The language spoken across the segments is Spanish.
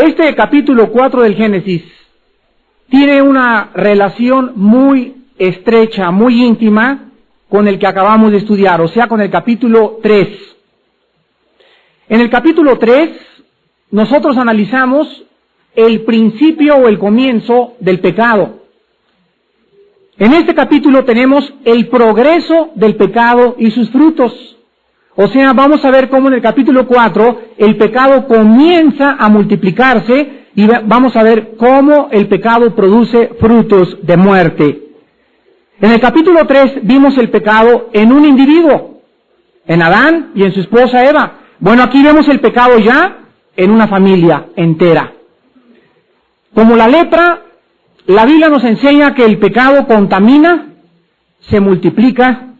Este capítulo 4 del Génesis tiene una relación muy estrecha, muy íntima con el que acabamos de estudiar, o sea, con el capítulo 3. En el capítulo 3, nosotros analizamos el principio o el comienzo del pecado. En este capítulo tenemos el progreso del pecado y sus frutos. O sea, vamos a ver cómo en el capítulo 4 el pecado comienza a multiplicarse y vamos a ver cómo el pecado produce frutos de muerte. En el capítulo 3 vimos el pecado en un individuo, en Adán y en su esposa Eva. Bueno, aquí vemos el pecado ya en una familia entera. Como la lepra, la Biblia nos enseña que el pecado contamina, se multiplica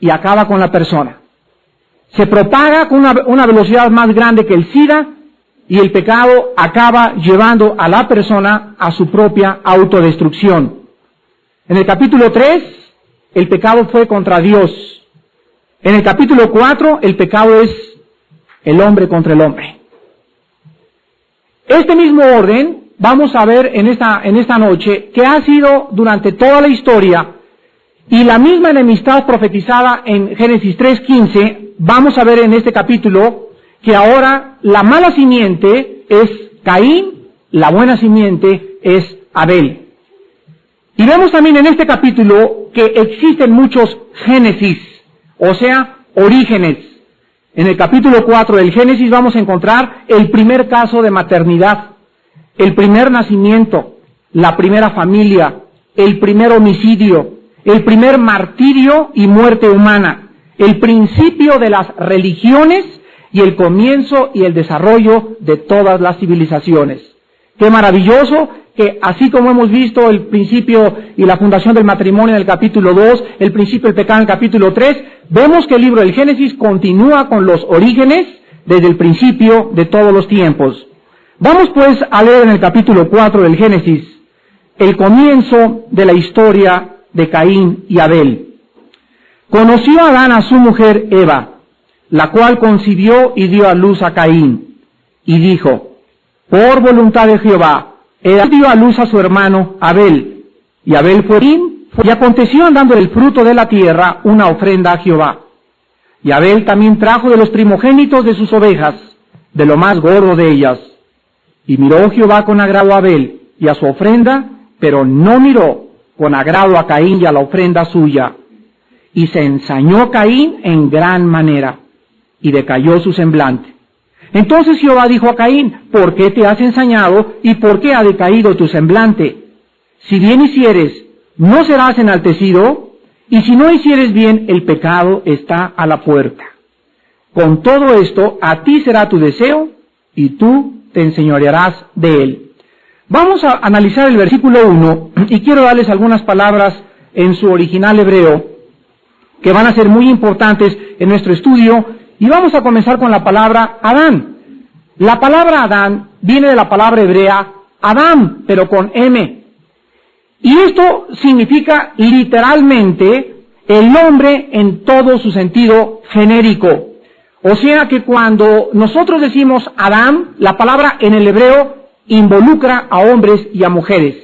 y acaba con la persona. Se propaga con una velocidad más grande que el SIDA y el pecado acaba llevando a la persona a su propia autodestrucción. En el capítulo 3, el pecado fue contra Dios. En el capítulo 4, el pecado es el hombre contra el hombre. Este mismo orden vamos a ver en esta noche que ha sido durante toda la historia y la misma enemistad profetizada en Génesis 3:15, vamos a ver en este capítulo que ahora la mala simiente es Caín, la buena simiente es Abel. Y vemos también en este capítulo que existen muchos Génesis, o sea, orígenes. En el capítulo 4 del Génesis vamos a encontrar el primer caso de maternidad, el primer nacimiento, la primera familia, el primer homicidio, el primer martirio y muerte humana, el principio de las religiones y el comienzo y el desarrollo de todas las civilizaciones. Qué maravilloso que así como hemos visto el principio y la fundación del matrimonio en el capítulo 2, el principio del pecado en el capítulo 3, vemos que el libro del Génesis continúa con los orígenes desde el principio de todos los tiempos. Vamos pues a leer en el capítulo 4 del Génesis el comienzo de la historia de Caín y Abel. Conoció Adán a su mujer Eva, la cual concibió y dio a luz a Caín, y dijo, por voluntad de Jehová, Adán dio a luz a su hermano Abel, y Abel fue y aconteció andando el fruto de la tierra una ofrenda a Jehová. Y Abel también trajo de los primogénitos de sus ovejas, de lo más gordo de ellas. Y miró Jehová con agrado a Abel y a su ofrenda, pero no miró con agrado a Caín y a la ofrenda suya. Y se ensañó Caín en gran manera, y decayó su semblante. Entonces Jehová dijo a Caín, ¿por qué te has ensañado y por qué ha decaído tu semblante? Si bien hicieres, no serás enaltecido, y si no hicieres bien, el pecado está a la puerta. Con todo esto, a ti será tu deseo, y tú te enseñorearás de él. Vamos a analizar el versículo 1, y quiero darles algunas palabras en su original hebreo, que van a ser muy importantes en nuestro estudio, y vamos a comenzar con la palabra Adán. La palabra Adán viene de la palabra hebrea Adam, pero con M. Y esto significa literalmente el hombre en todo su sentido genérico. O sea que cuando nosotros decimos Adán, la palabra en el hebreo involucra a hombres y a mujeres.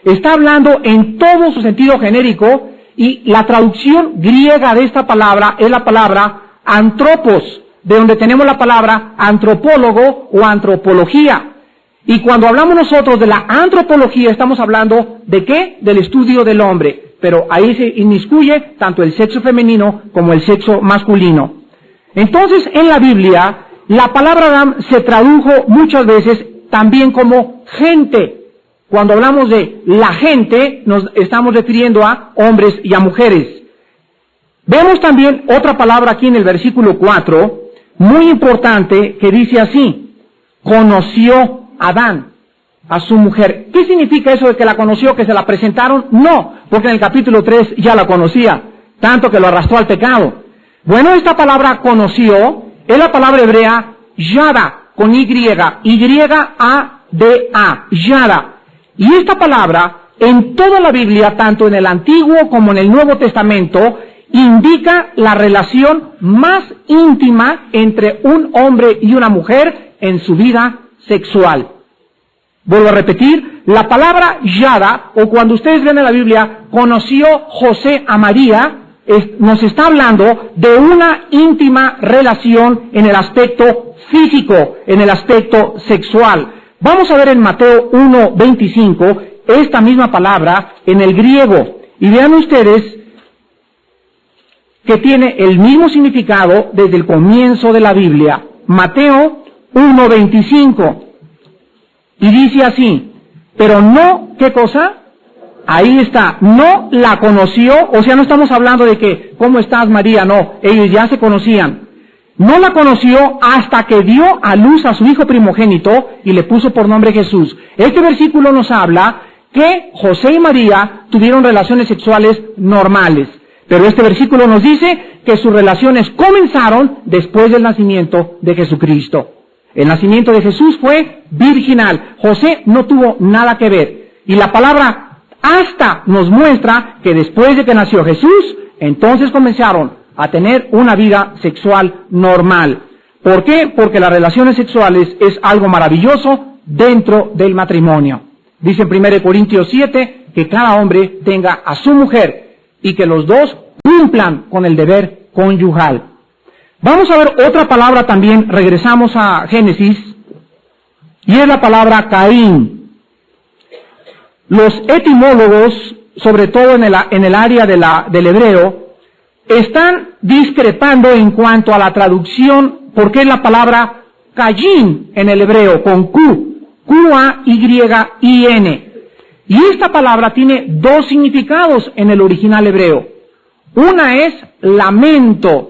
Está hablando en todo su sentido genérico y la traducción griega de esta palabra es la palabra antropos, de donde tenemos la palabra antropólogo o antropología. Y cuando hablamos nosotros de la antropología, estamos hablando ¿de qué? Del estudio del hombre. Pero ahí se inmiscuye tanto el sexo femenino como el sexo masculino. Entonces, en la Biblia, la palabra Adán se tradujo muchas veces también como gente. Cuando hablamos de la gente, nos estamos refiriendo a hombres y a mujeres. Vemos también otra palabra aquí en el versículo 4, muy importante, que dice así, conoció Adán a su mujer. ¿Qué significa eso de que la conoció, que se la presentaron? No, porque en el capítulo 3 ya la conocía, tanto que lo arrastró al pecado. Bueno, esta palabra conoció es la palabra hebrea yada, con Y, Y-A-D-A, yada. Y esta palabra, en toda la Biblia, tanto en el Antiguo como en el Nuevo Testamento, indica la relación más íntima entre un hombre y una mujer en su vida sexual. Vuelvo a repetir, la palabra Yada, o cuando ustedes ven en la Biblia, conoció José a María, nos está hablando de una íntima relación en el aspecto físico, en el aspecto sexual. Vamos a ver en Mateo 1:25 esta misma palabra en el griego. Y vean ustedes que tiene el mismo significado desde el comienzo de la Biblia. Mateo 1:25. Y dice así, pero no, ¿qué cosa? Ahí está, no la conoció, o sea, no estamos hablando de que, ¿cómo estás, María? No, ellos ya se conocían. No la conoció hasta que dio a luz a su hijo primogénito y le puso por nombre Jesús. Este versículo nos habla que José y María tuvieron relaciones sexuales normales. Pero este versículo nos dice que sus relaciones comenzaron después del nacimiento de Jesucristo. El nacimiento de Jesús fue virginal. José no tuvo nada que ver. Y la palabra hasta nos muestra que después de que nació Jesús, entonces comenzaron a tener una vida sexual normal. ¿Por qué? Porque las relaciones sexuales es algo maravilloso dentro del matrimonio. Dice en 1 Corintios 7 que cada hombre tenga a su mujer y que los dos cumplan con el deber conyugal. Vamos a ver otra palabra también, regresamos a Génesis, y es la palabra Caín. Los etimólogos, sobre todo en el área del hebreo, están discrepando en cuanto a la traducción, porque es la palabra Caín en el hebreo, con Q, Q-A-Y-I-N. Y esta palabra tiene dos significados en el original hebreo. Una es lamento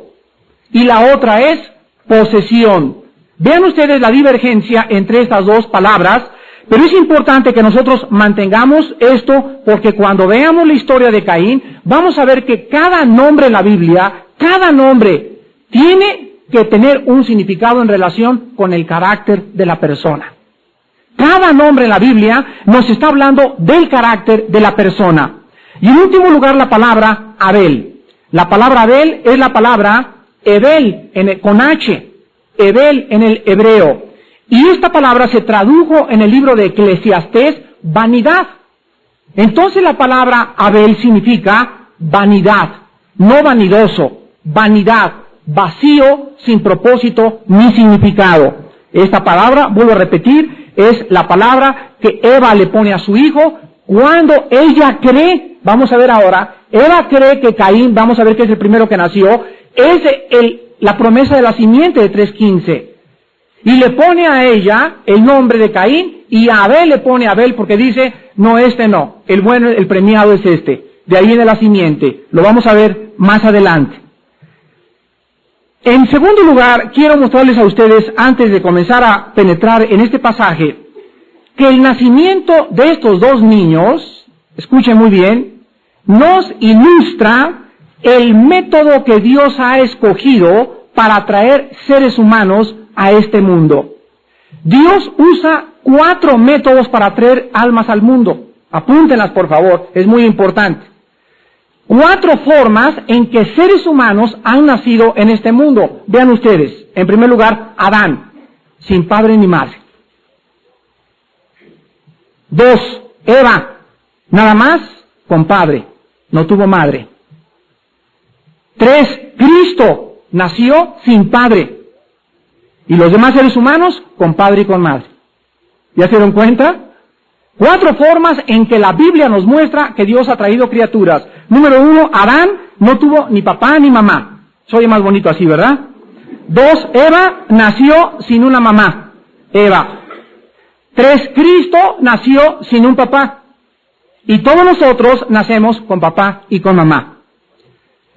y la otra es posesión. Vean ustedes la divergencia entre estas dos palabras, pero es importante que nosotros mantengamos esto porque cuando veamos la historia de Caín, vamos a ver que cada nombre en la Biblia, cada nombre tiene que tener un significado en relación con el carácter de la persona. Cada nombre en la Biblia nos está hablando del carácter de la persona. Y en último lugar, la palabra Abel. La palabra Abel es la palabra Ebel, con H, Ebel en el hebreo. Y esta palabra se tradujo en el libro de Eclesiastés, vanidad. Entonces la palabra Abel significa vanidad, no vanidoso, vanidad, vacío, sin propósito ni significado. Esta palabra, vuelvo a repetir, es la palabra que Eva le pone a su hijo cuando ella cree, vamos a ver ahora, Eva cree que Caín, vamos a ver que es el primero que nació, es la promesa de la simiente de 3:15. Y le pone a ella el nombre de Caín y a Abel le pone a Abel porque dice, no, no, el bueno, el premiado es este. De ahí viene la simiente. Lo vamos a ver más adelante. En segundo lugar, quiero mostrarles a ustedes, antes de comenzar a penetrar en este pasaje, que el nacimiento de estos dos niños, escuchen muy bien, nos ilustra el método que Dios ha escogido para traer seres humanos a este mundo. Dios usa 4 métodos para traer almas al mundo. Apúntenlas, por favor, es muy importante. 4 formas en que seres humanos han nacido en este mundo. Vean ustedes, en primer lugar, Adán, sin padre ni madre. 2, Eva, nada más con padre, no tuvo madre. 3, Cristo, nació sin padre. Y los demás seres humanos con padre y con madre. ¿Ya se dieron cuenta? 4 formas en que la Biblia nos muestra que Dios ha traído criaturas. Número 1, Adán no tuvo ni papá ni mamá. Se oye más bonito así, ¿verdad? 2, Eva nació sin una mamá. Eva. 3, Cristo nació sin un papá. Y todos nosotros nacemos con papá y con mamá.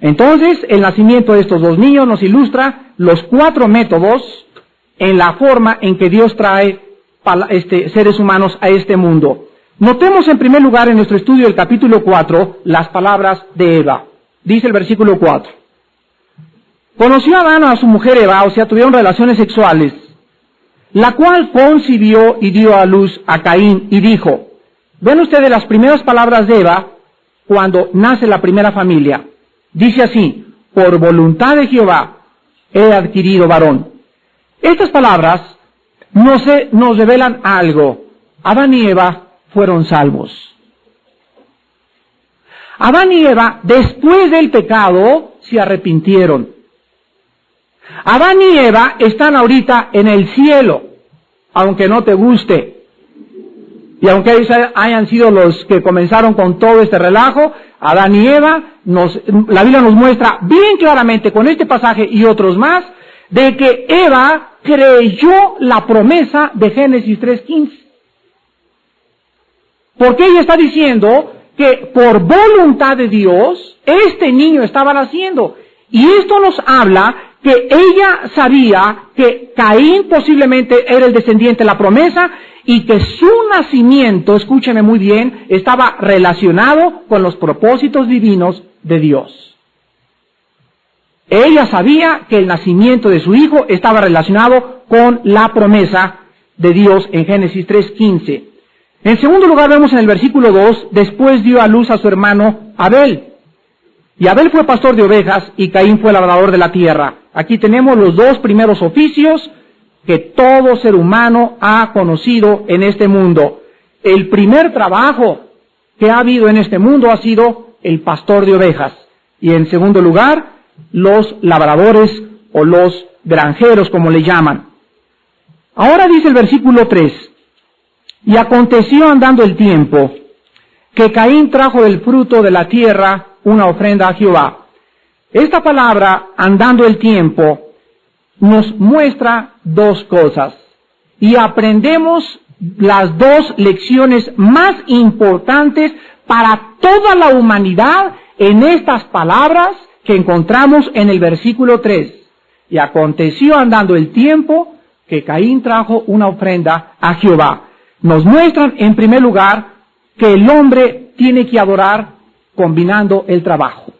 Entonces, el nacimiento de estos dos niños nos ilustra los 4 métodos en la forma en que Dios trae seres humanos a este mundo. Notemos en primer lugar en nuestro estudio del capítulo 4 las palabras de Eva. Dice el versículo 4. Conoció Adán a su mujer Eva, o sea, tuvieron relaciones sexuales, la cual concibió y dio a luz a Caín y dijo, ven ustedes las primeras palabras de Eva cuando nace la primera familia. Dice así, por voluntad de Jehová he adquirido varón. Estas palabras nos revelan algo. Adán y Eva fueron salvos. Adán y Eva, después del pecado, se arrepintieron. Adán y Eva están ahorita en el cielo, aunque no te guste. Y aunque ellos hayan sido los que comenzaron con todo este relajo, Adán y Eva, la Biblia nos muestra bien claramente con este pasaje y otros más, de que Eva creyó la promesa de Génesis 3:15. Porque ella está diciendo que por voluntad de Dios, este niño estaba naciendo. Y esto nos habla que ella sabía que Caín posiblemente era el descendiente de la promesa y que su nacimiento, escúcheme muy bien, estaba relacionado con los propósitos divinos de Dios. Ella sabía que el nacimiento de su hijo estaba relacionado con la promesa de Dios en Génesis 3:15. En segundo lugar vemos en el versículo 2, después dio a luz a su hermano Abel. Y Abel fue pastor de ovejas y Caín fue labrador de la tierra. Aquí tenemos los dos primeros oficios que todo ser humano ha conocido en este mundo. El primer trabajo que ha habido en este mundo ha sido el pastor de ovejas. Y en segundo lugar, los labradores o los granjeros, como le llaman. Ahora dice el versículo 3, y aconteció andando el tiempo, que Caín trajo del fruto de la tierra una ofrenda a Jehová. Esta palabra, andando el tiempo, nos muestra dos cosas. Y aprendemos las dos lecciones más importantes para toda la humanidad en estas palabras que encontramos en el versículo 3. Y aconteció andando el tiempo que Caín trajo una ofrenda a Jehová. Nos muestran en primer lugar que el hombre tiene que adorar combinando el trabajo.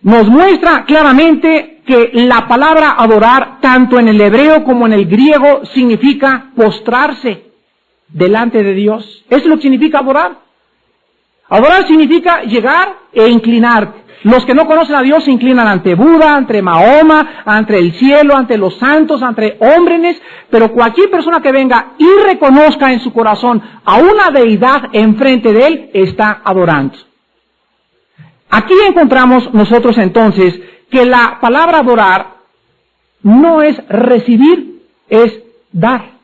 Nos muestra claramente que la palabra adorar, tanto en el hebreo como en el griego, significa postrarse delante de Dios. Eso es lo que significa adorar. Adorar significa llegar e inclinar. Los que no conocen a Dios se inclinan ante Buda, ante Mahoma, ante el cielo, ante los santos, ante hombres, pero cualquier persona que venga y reconozca en su corazón a una deidad enfrente de él, está adorando. Aquí encontramos nosotros entonces que la palabra adorar no es recibir, es dar.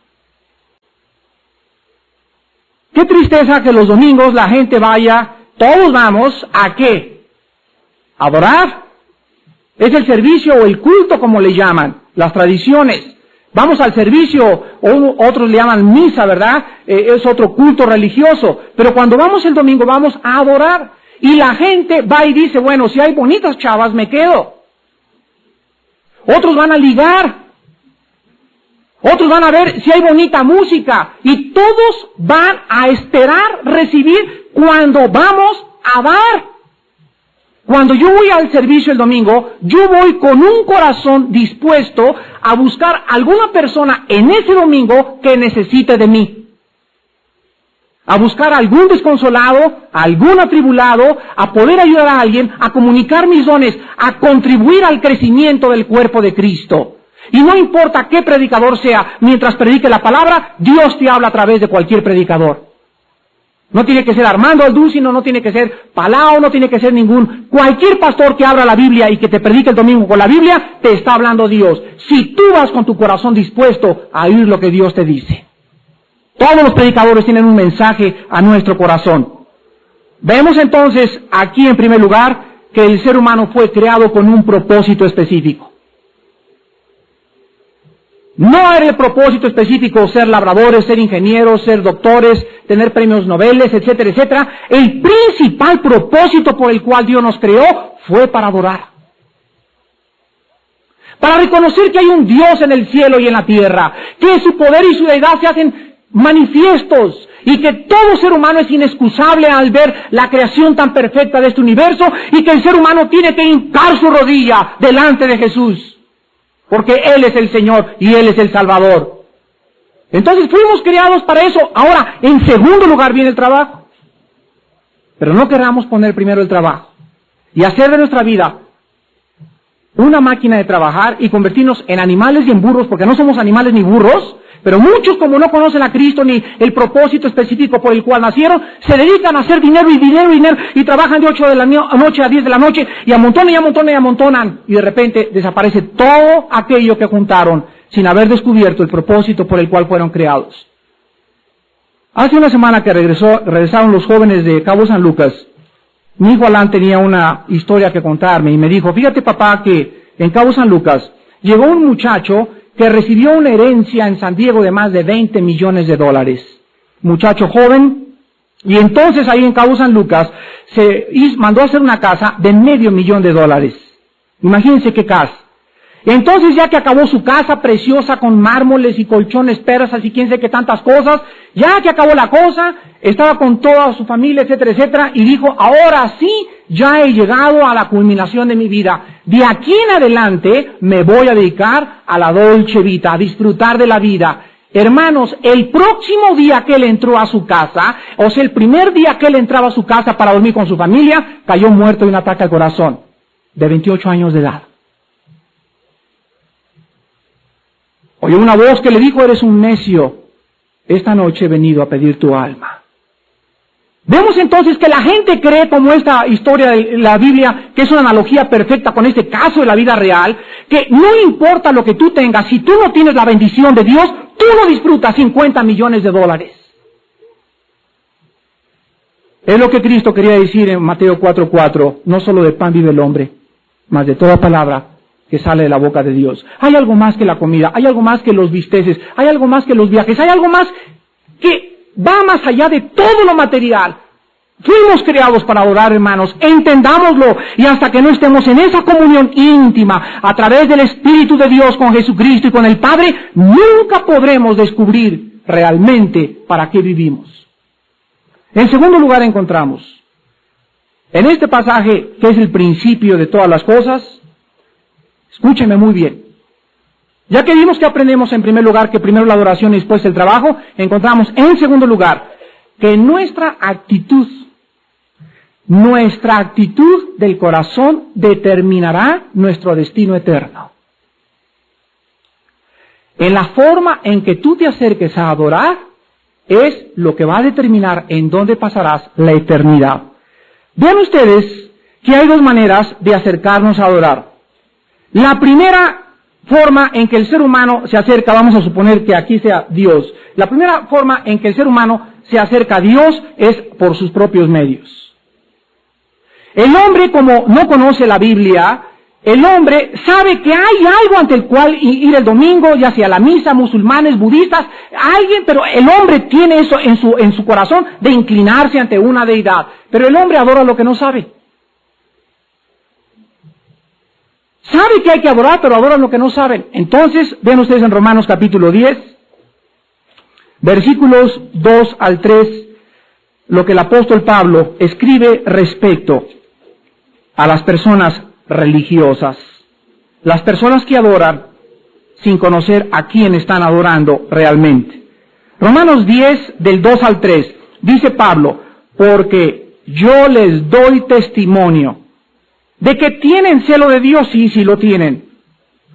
Qué tristeza que los domingos la gente vaya, todos vamos, ¿a qué? Adorar. Es el servicio o el culto, como le llaman, las tradiciones. Vamos al servicio, o otros le llaman misa, ¿verdad? Es otro culto religioso. Pero cuando vamos el domingo vamos a adorar. Y la gente va y dice, bueno, si hay bonitas chavas, me quedo. Otros van a ligar. Otros van a ver si hay bonita música. Y todos van a esperar recibir cuando vamos a dar. Cuando yo voy al servicio el domingo, yo voy con un corazón dispuesto a buscar alguna persona en ese domingo que necesite de mí. A buscar a algún desconsolado, a algún atribulado, a poder ayudar a alguien, a comunicar mis dones, a contribuir al crecimiento del cuerpo de Cristo. Y no importa qué predicador sea, mientras predique la palabra, Dios te habla a través de cualquier predicador. No tiene que ser Armando Aldúcino, no tiene que ser Palao, no tiene que ser cualquier pastor que abra la Biblia y que te predique el domingo con la Biblia, te está hablando Dios. Si tú vas con tu corazón dispuesto a oír lo que Dios te dice. Todos los predicadores tienen un mensaje a nuestro corazón. Vemos entonces aquí en primer lugar que el ser humano fue creado con un propósito específico. No era el propósito específico ser labradores, ser ingenieros, ser doctores, tener premios Nobel, etcétera, etcétera. El principal propósito por el cual Dios nos creó fue para adorar. Para reconocer que hay un Dios en el cielo y en la tierra, que su poder y su deidad se hacen manifiestos y que todo ser humano es inexcusable al ver la creación tan perfecta de este universo y que el ser humano tiene que hincar su rodilla delante de Jesús. Porque Él es el Señor y Él es el Salvador. Entonces fuimos creados para eso. Ahora, en segundo lugar viene el trabajo. Pero no queramos poner primero el trabajo y hacer de nuestra vida una máquina de trabajar y convertirnos en animales y en burros, porque no somos animales ni burros, Pero muchos, como no conocen a Cristo ni el propósito específico por el cual nacieron, se dedican a hacer dinero y dinero y dinero y trabajan de 8 de la noche a 10 de la noche y amontonan y amontonan y amontonan. Y de repente desaparece todo aquello que juntaron sin haber descubierto el propósito por el cual fueron creados. Hace una semana que regresaron los jóvenes de Cabo San Lucas, mi hijo Alan tenía una historia que contarme y me dijo, fíjate papá que en Cabo San Lucas llegó un muchacho que recibió una herencia en San Diego de más de $20 millones. Muchacho joven, y entonces ahí en Cabo San Lucas se mandó a hacer una casa de $500,000. Imagínense qué casa. Entonces ya que acabó su casa preciosa con mármoles y colchones persas y quién sé qué tantas cosas, ya que acabó la cosa, estaba con toda su familia, etcétera, etcétera, y dijo, ahora sí, ya he llegado a la culminación de mi vida. De aquí en adelante me voy a dedicar a la dolce vita, a disfrutar de la vida. Hermanos, el próximo día que él entró a su casa, o sea, el primer día que él entraba a su casa para dormir con su familia, cayó muerto de un ataque al corazón, de 28 años de edad. Oyó una voz que le dijo, eres un necio, esta noche he venido a pedir tu alma. Vemos entonces que la gente cree, como esta historia de la Biblia, que es una analogía perfecta con este caso de la vida real, que no importa lo que tú tengas, si tú no tienes la bendición de Dios, tú no disfrutas $50 millones. Es lo que Cristo quería decir en Mateo 4:4, no solo de pan vive el hombre, mas de toda palabra que sale de la boca de Dios. Hay algo más que la comida, hay algo más que los bisteces, hay algo más que los viajes, hay algo más que va más allá de todo lo material. Fuimos creados para adorar, hermanos, entendámoslo, y hasta que no estemos en esa comunión íntima a través del Espíritu de Dios con Jesucristo y con el Padre, nunca podremos descubrir realmente para qué vivimos. En segundo lugar encontramos, en este pasaje, que es el principio de todas las cosas, escúcheme muy bien. Ya que vimos que aprendemos en primer lugar que primero la adoración y después el trabajo, encontramos en segundo lugar que nuestra actitud del corazón determinará nuestro destino eterno. En la forma en que tú te acerques a adorar es lo que va a determinar en dónde pasarás la eternidad. Vean ustedes que hay dos maneras de acercarnos a adorar. La primera forma en que el ser humano se acerca, vamos a suponer que aquí sea Dios, la primera forma en que el ser humano se acerca a Dios es por sus propios medios. El hombre, como no conoce la Biblia, el hombre sabe que hay algo ante el cual ir el domingo, ya sea a la misa, musulmanes, budistas, alguien, pero el hombre tiene eso en su corazón de inclinarse ante una deidad, pero el hombre adora lo que no sabe. Sabe que hay que adorar, pero adoran lo que no saben. Entonces, ven ustedes en Romanos capítulo 10, versículos 2 al 3, lo que el apóstol Pablo escribe respecto a las personas religiosas, las personas que adoran sin conocer a quién están adorando realmente. Romanos 10, del 2 al 3, dice Pablo, porque yo les doy testimonio de que tienen celo de Dios, sí lo tienen,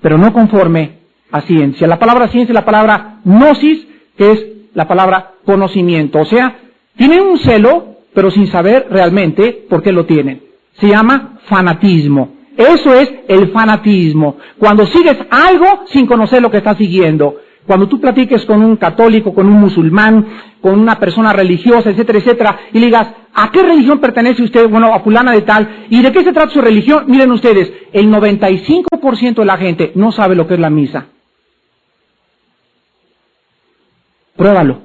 pero no conforme a ciencia. La palabra ciencia es la palabra gnosis, que es la palabra conocimiento. O sea, tienen un celo, pero sin saber realmente por qué lo tienen. Se llama fanatismo. Eso es el fanatismo. Cuando sigues algo sin conocer lo que estás siguiendo. Cuando tú platiques con un católico, con un musulmán, con una persona religiosa, etcétera, etcétera, y le digas, ¿a qué religión pertenece usted? Bueno, a fulana de tal. ¿Y de qué se trata su religión? Miren ustedes, el 95% de la gente no sabe lo que es la misa. Pruébalo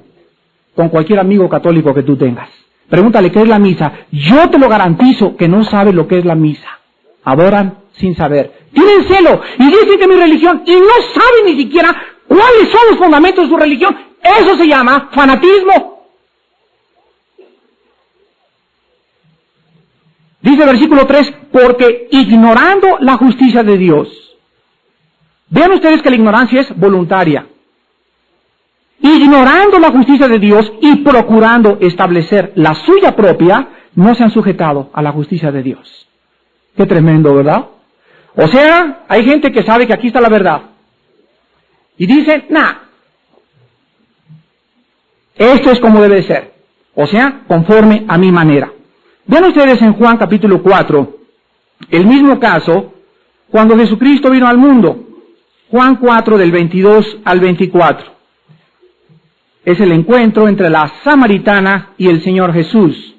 con cualquier amigo católico que tú tengas. Pregúntale qué es la misa. Yo te lo garantizo que no sabe lo que es la misa. Adoran sin saber. Tienen celo y dicen que es mi religión y no saben ni siquiera cuáles son los fundamentos de su religión. Eso se llama fanatismo. Dice el versículo 3, porque ignorando la justicia de Dios. Vean ustedes que la ignorancia es voluntaria. Ignorando la justicia de Dios y procurando establecer la suya propia, no se han sujetado a la justicia de Dios. Qué tremendo, ¿verdad? O sea, hay gente que sabe que aquí está la verdad. Y dicen, Esto es como debe ser, o sea, conforme a mi manera. Vean ustedes en Juan capítulo 4, el mismo caso, cuando Jesucristo vino al mundo. Juan 4 del 22 al 24. Es el encuentro entre la samaritana y el Señor Jesús.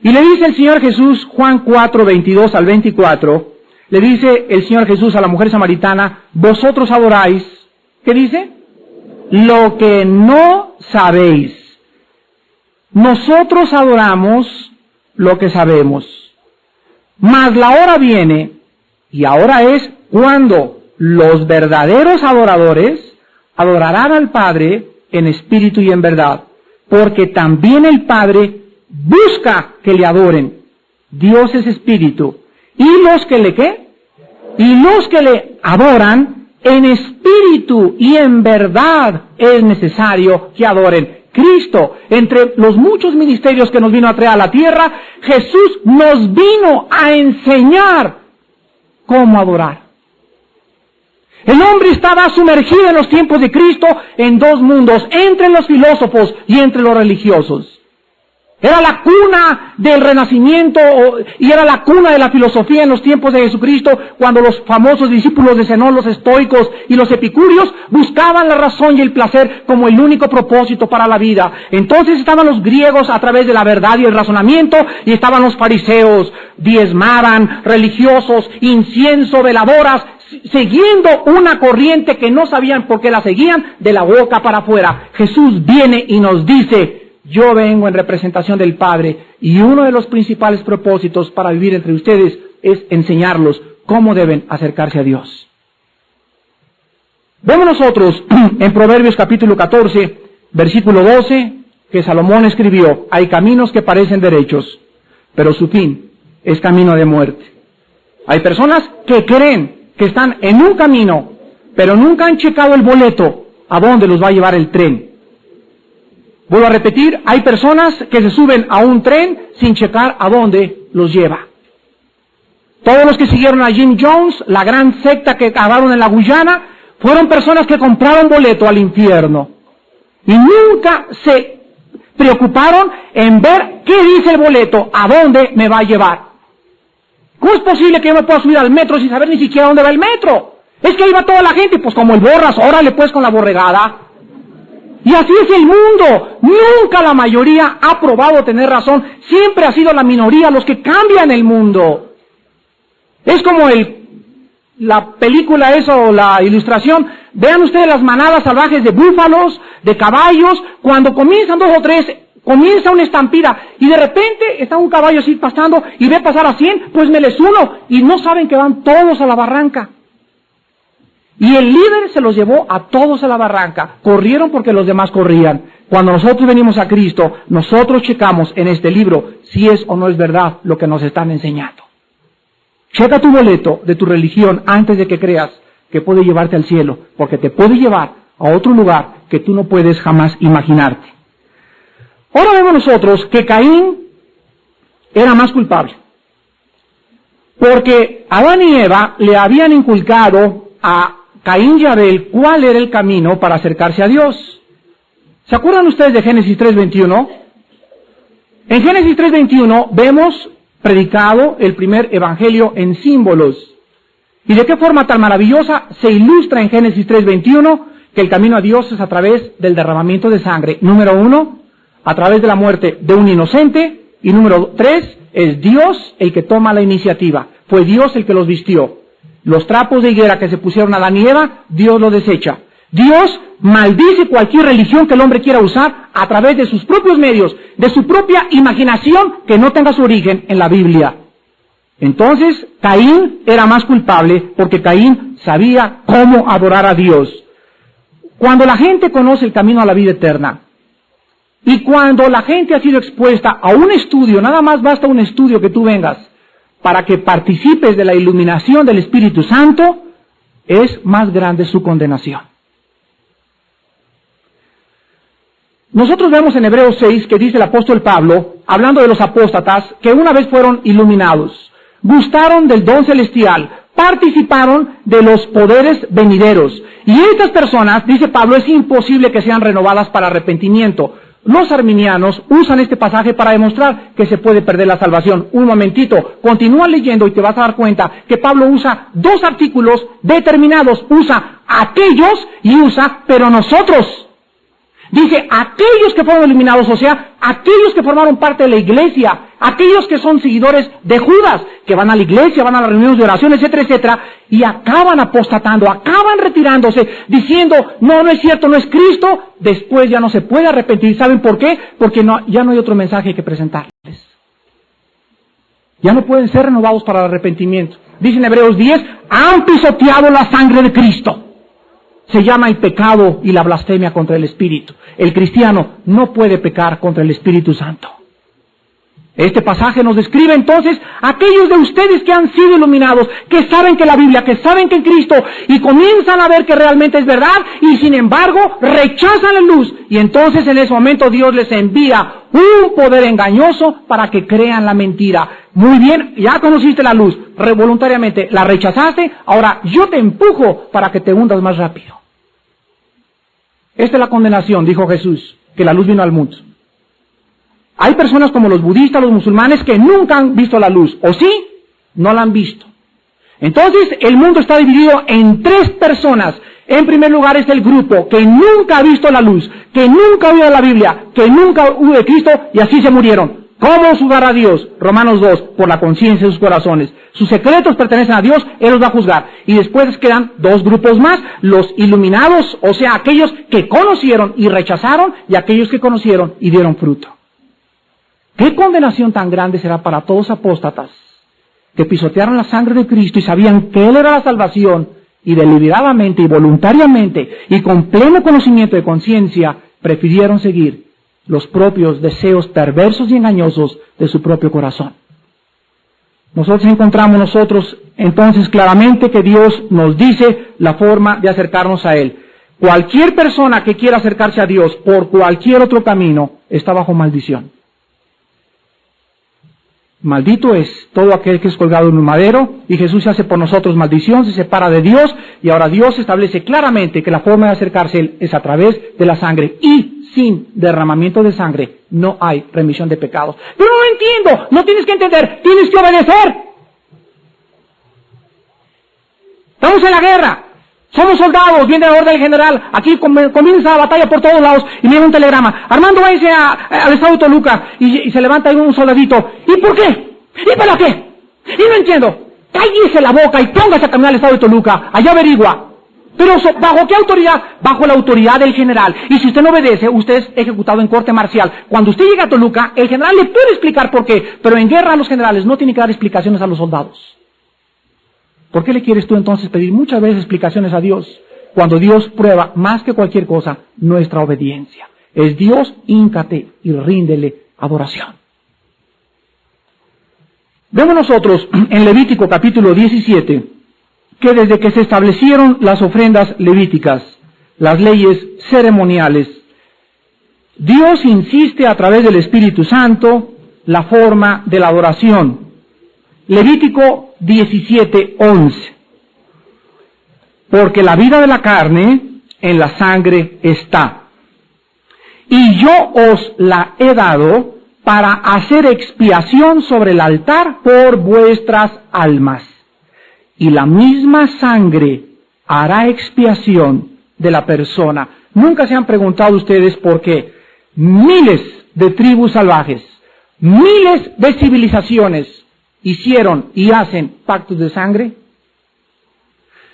Y le dice el Señor Jesús, Juan 4, 22 al 24, le dice el Señor Jesús a la mujer samaritana, vosotros adoráis, ¿qué dice? Lo que no sabéis. Nosotros adoramos lo que sabemos. Mas la hora viene, y ahora es cuando los verdaderos adoradores adorarán al Padre en espíritu y en verdad, porque también el Padre busca que le adoren. Dios es espíritu. Y los que le ¿qué? Y los que le adoran en espíritu y en verdad es necesario que adoren. Cristo, entre los muchos ministerios que nos vino a traer a la tierra, Jesús nos vino a enseñar cómo adorar. El hombre estaba sumergido en los tiempos de Cristo en dos mundos, entre los filósofos y entre los religiosos. Era la cuna del Renacimiento y era la cuna de la filosofía en los tiempos de Jesucristo, cuando los famosos discípulos de Zenón, los estoicos y los epicúreos, buscaban la razón y el placer como el único propósito para la vida. Entonces estaban los griegos a través de la verdad y el razonamiento, y estaban los fariseos, diezmaban, religiosos, incienso, veladoras, siguiendo una corriente que no sabían por qué la seguían, de la boca para afuera. Jesús viene y nos dice, yo vengo en representación del Padre, y uno de los principales propósitos para vivir entre ustedes es enseñarlos cómo deben acercarse a Dios. Vemos nosotros en Proverbios capítulo 14, versículo 12, que Salomón escribió, hay caminos que parecen derechos, pero su fin es camino de muerte. Hay personas que creen que están en un camino, pero nunca han checado el boleto a dónde los va a llevar el tren. Vuelvo a repetir, hay personas que se suben a un tren sin checar a dónde los lleva. Todos los que siguieron a Jim Jones, la gran secta que acabaron en la Guyana, fueron personas que compraron boleto al infierno. Y nunca se preocuparon en ver qué dice el boleto, a dónde me va a llevar. ¿Cómo es posible que yo me pueda subir al metro sin saber ni siquiera dónde va el metro? Es que ahí va toda la gente, pues como el borras, órale pues con la borregada. Y así es el mundo. Nunca la mayoría ha probado tener razón. Siempre ha sido la minoría los que cambian el mundo. Es como la película esa o la ilustración. Vean ustedes las manadas salvajes de búfalos, de caballos. Cuando comienzan 2 o 3, comienza una estampida. Y de repente está un caballo así pasando y ve pasar a 100, pues me les uno. Y no saben que van todos a la barranca. Y el líder se los llevó a todos a la barranca. Corrieron porque los demás corrían. Cuando nosotros venimos a Cristo, nosotros checamos en este libro si es o no es verdad lo que nos están enseñando. Checa tu boleto de tu religión antes de que creas que puede llevarte al cielo, porque te puede llevar a otro lugar que tú no puedes jamás imaginarte. Ahora vemos nosotros que Caín era más culpable, porque Adán y Eva le habían inculcado a Caín y Abel cuál era el camino para acercarse a Dios. ¿Se acuerdan ustedes de Génesis 3:21? En Génesis 3:21 vemos predicado el primer evangelio en símbolos. ¿Y de qué forma tan maravillosa se ilustra en Génesis 3:21 que el camino a Dios es a través del derramamiento de sangre? Número 1, a través de la muerte de un inocente. Y número 3, es Dios el que toma la iniciativa. Fue Dios el que los vistió. Los trapos de higuera que se pusieron a Adán y Eva, Dios los desecha. Dios maldice cualquier religión que el hombre quiera usar a través de sus propios medios, de su propia imaginación que no tenga su origen en la Biblia. Entonces, Caín era más culpable porque Caín sabía cómo adorar a Dios. Cuando la gente conoce el camino a la vida eterna, y cuando la gente ha sido expuesta a un estudio, nada más basta un estudio que tú vengas, para que participes de la iluminación del Espíritu Santo, es más grande su condenación. Nosotros vemos en Hebreos 6 que dice el apóstol Pablo, hablando de los apóstatas, que una vez fueron iluminados, gustaron del don celestial, participaron de los poderes venideros. Y estas personas, dice Pablo, es imposible que sean renovadas para arrepentimiento. Los arminianos usan este pasaje para demostrar que se puede perder la salvación. Un momentito, continúa leyendo y te vas a dar cuenta que Pablo usa dos artículos determinados. Usa aquellos y usa pero nosotros. Dice aquellos que fueron eliminados, o sea, aquellos que formaron parte de la iglesia, aquellos que son seguidores de Judas, que van a la iglesia, van a las reuniones de oración, etcétera, etcétera, y acaban apostatando, acaban retirándose, diciendo, no es cierto, no es Cristo, después ya no se puede arrepentir. ¿Saben por qué? Porque ya no hay otro mensaje que presentarles. Ya no pueden ser renovados para el arrepentimiento. Dice en Hebreos 10, han pisoteado la sangre de Cristo. Se llama el pecado y la blasfemia contra el Espíritu. El cristiano no puede pecar contra el Espíritu Santo. Este pasaje nos describe entonces a aquellos de ustedes que han sido iluminados, que saben que la Biblia, que saben que en Cristo, y comienzan a ver que realmente es verdad, y sin embargo rechazan la luz. Y entonces en ese momento Dios les envía un poder engañoso para que crean la mentira. Muy bien, ya conociste la luz, voluntariamente la rechazaste, ahora yo te empujo para que te hundas más rápido. Esta es la condenación, dijo Jesús, que la luz vino al mundo. Hay personas como los budistas, los musulmanes, que nunca han visto la luz, ¿o sí? No la han visto. Entonces, el mundo está dividido en tres personas. En primer lugar es el grupo que nunca ha visto la luz, que nunca ha oído la Biblia, que nunca hubo de Cristo, y así se murieron. ¿Cómo juzgar a Dios? Romanos 2, por la conciencia de sus corazones. Sus secretos pertenecen a Dios, Él los va a juzgar. Y después quedan dos grupos más, los iluminados, o sea, aquellos que conocieron y rechazaron, y aquellos que conocieron y dieron fruto. ¿Qué condenación tan grande será para todos apóstatas que pisotearon la sangre de Cristo y sabían que Él era la salvación, y deliberadamente y voluntariamente y con pleno conocimiento de conciencia prefirieron seguir los propios deseos perversos y engañosos de su propio corazón? Nosotros encontramos entonces claramente que Dios nos dice la forma de acercarnos a Él. Cualquier persona que quiera acercarse a Dios por cualquier otro camino está bajo maldición. Maldito es todo aquel que es colgado en un madero, y Jesús se hace por nosotros maldición, se separa de Dios, y ahora Dios establece claramente que la forma de acercarse a Él es a través de la sangre, y sin derramamiento de sangre no hay remisión de pecados. Pero no entiendo, no tienes que entender, tienes que obedecer. Estamos en la guerra, somos soldados, viene la orden del general, aquí comienza la batalla por todos lados, y me llega un telegrama, Armando, váyase al estado de Toluca, y se levanta ahí un soldadito. ¿Y por qué? ¿Y para qué? Y no entiendo. Cállese la boca y póngase a caminar al estado de Toluca, allá averigua. Pero ¿bajo qué autoridad? Bajo la autoridad del general. Y si usted no obedece, usted es ejecutado en corte marcial. Cuando usted llega a Toluca, el general le puede explicar por qué, pero en guerra los generales no tienen que dar explicaciones a los soldados. ¿Por qué le quieres tú entonces pedir muchas veces explicaciones a Dios, cuando Dios prueba más que cualquier cosa nuestra obediencia? Es Dios, híncate y ríndele adoración. Vemos nosotros en Levítico capítulo 17, que desde que se establecieron las ofrendas levíticas, las leyes ceremoniales, Dios insiste a través del Espíritu Santo la forma de la adoración. Levítico 17:11. Porque la vida de la carne en la sangre está, y yo os la he dado para hacer expiación sobre el altar por vuestras almas. Y la misma sangre hará expiación de la persona. ¿Nunca se han preguntado ustedes por qué miles de tribus salvajes, miles de civilizaciones hicieron y hacen pactos de sangre?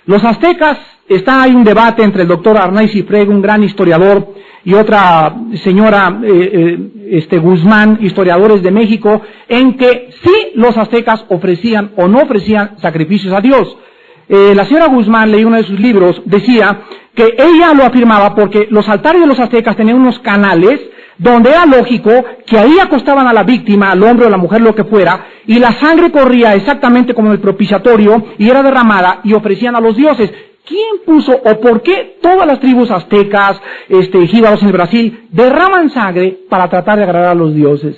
Los aztecas, hay un debate entre el doctor Arnaiz Cifrego, un gran historiador, y otra señora Guzmán, historiadores de México, en que sí los aztecas ofrecían o no ofrecían sacrificios a Dios. La señora Guzmán, leí uno de sus libros, decía que ella lo afirmaba porque los altares de los aztecas tenían unos canales donde era lógico que ahí acostaban a la víctima, al hombre o a la mujer, lo que fuera, y la sangre corría exactamente como en el propiciatorio y era derramada y ofrecían a los dioses. ¿Quién puso o por qué todas las tribus aztecas, jíbaros en el Brasil, derraman sangre para tratar de agradar a los dioses?